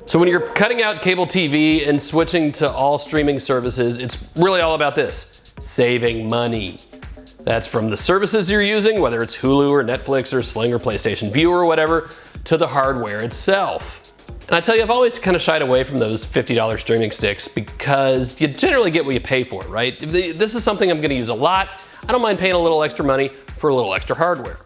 So when you're cutting out cable TV and switching to all streaming services, it's really all about this: saving money. That's from the services you're using, whether it's Hulu or Netflix or Sling or PlayStation View or whatever, to the hardware itself. And I tell you, I've always kind of shied away from those $50 streaming sticks because you generally get what you pay for, right? If this is something I'm gonna use a lot, I don't mind paying a little extra money for a little extra hardware.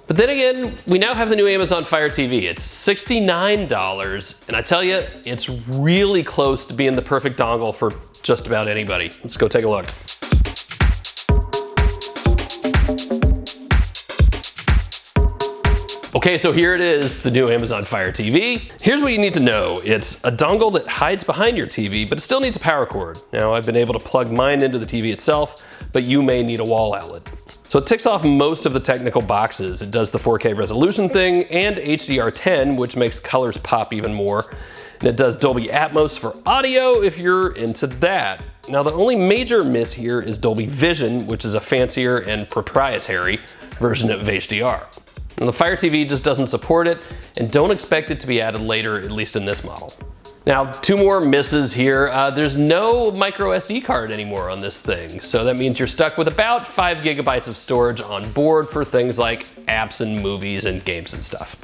But then again, we now have the new Amazon Fire TV. It's $69, and I tell you, it's really close to being the perfect dongle for just about anybody. Let's go take a look. Okay, so here it is, the new Amazon Fire TV. Here's what you need to know. It's a dongle that hides behind your TV, but it still needs a power cord. Now, I've been able to plug mine into the TV itself, but you may need a wall outlet. So it ticks off most of the technical boxes. It does the 4K resolution thing and HDR10, which makes colors pop even more. And it does Dolby Atmos for audio if you're into that. Now, the only major miss here is Dolby Vision, which is a fancier and proprietary version of HDR. And the Fire TV just doesn't support it, and don't expect it to be added later, at least in this model. Now, two more misses here. There's no micro SD card anymore on this thing, so that means you're stuck with about 5 gigabytes of storage on board for things like apps and movies and games and stuff.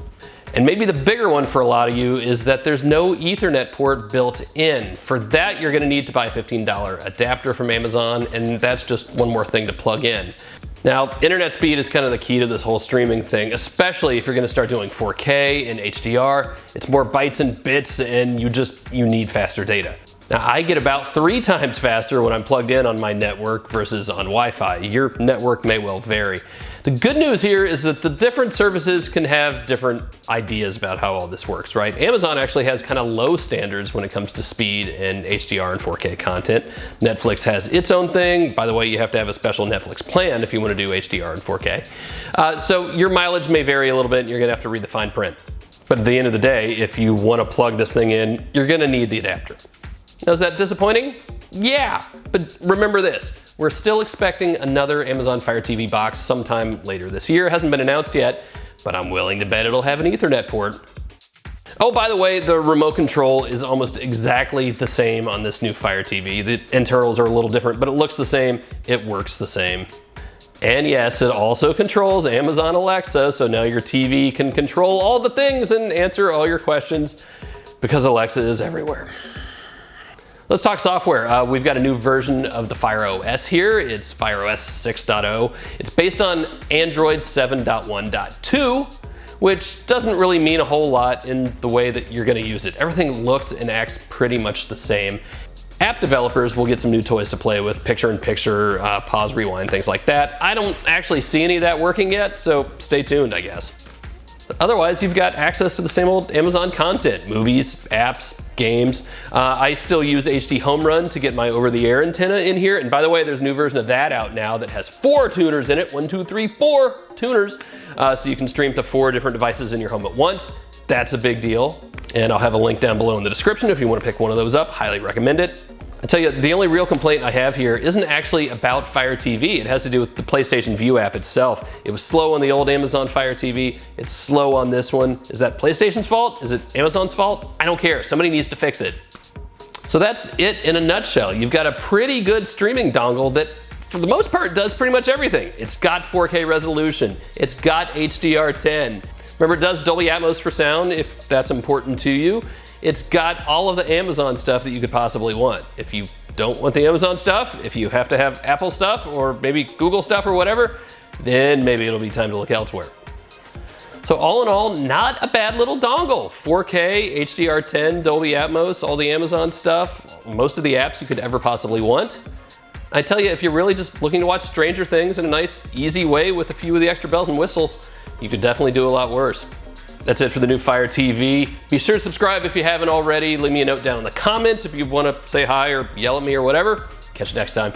And maybe the bigger one for a lot of you is that there's no Ethernet port built in. For that, you're gonna need to buy a $15 adapter from Amazon, and that's just one more thing to plug in. Now, internet speed is kind of the key to this whole streaming thing, especially if you're gonna start doing 4K and HDR. It's more bytes and bits, and you need faster data. Now, I get about 3 times faster when I'm plugged in on my network versus on Wi-Fi. Your network may well vary. The good news here is that the different services can have different ideas about how all this works, right? Amazon actually has kind of low standards when it comes to speed and HDR and 4K content. Netflix has its own thing. By the way, you have to have a special Netflix plan if you want to do HDR and 4K. So your mileage may vary a little bit, and you're gonna have to read the fine print. But at the end of the day, if you want to plug this thing in, you're gonna need the adapter. Now, is that disappointing? Yeah, but remember this. We're still expecting another Amazon Fire TV box sometime later this year. It hasn't been announced yet, but I'm willing to bet it'll have an Ethernet port. Oh, by the way, the remote control is almost exactly the same on this new Fire TV. The internals are a little different, but it looks the same, it works the same. And yes, it also controls Amazon Alexa, so now your TV can control all the things and answer all your questions because Alexa is everywhere. Let's talk software. We've got a new version of the Fire OS here. It's Fire OS 6.0. It's based on Android 7.1.2, which doesn't really mean a whole lot in the way that you're gonna use it. Everything looks and acts pretty much the same. App developers will get some new toys to play with, picture-in-picture, pause, rewind, things like that. I don't actually see any of that working yet, so stay tuned, I guess. Otherwise, you've got access to the same old Amazon content, movies, apps, games. I still use HD Home Run to get my over-the-air antenna in here. And by the way, there's a new version of that out now that has 4 tuners in it. 1, 2, 3, 4 tuners. So you can stream to 4 different devices in your home at once. That's a big deal. And I'll have a link down below in the description if you want to pick one of those up. Highly recommend it. I tell you, the only real complaint I have here isn't actually about Fire TV. It has to do with the PlayStation View app itself. It was slow on the old Amazon Fire TV. It's slow on this one. Is that PlayStation's fault? Is it Amazon's fault? I don't care. Somebody needs to fix it. So that's it in a nutshell. You've got a pretty good streaming dongle that, for the most part, does pretty much everything. It's got 4K resolution. It's got HDR10. Remember, it does Dolby Atmos for sound if that's important to you. It's got all of the Amazon stuff that you could possibly want. If you don't want the Amazon stuff, if you have to have Apple stuff or maybe Google stuff or whatever, then maybe it'll be time to look elsewhere. So all in all, not a bad little dongle. 4K, HDR10, Dolby Atmos, all the Amazon stuff, most of the apps you could ever possibly want. I tell you, if you're really just looking to watch Stranger Things in a nice, easy way with a few of the extra bells and whistles, you could definitely do a lot worse. That's it for the new Fire TV. Be sure to subscribe if you haven't already. Leave me a note down in the comments if you want to say hi or yell at me or whatever. Catch you next time.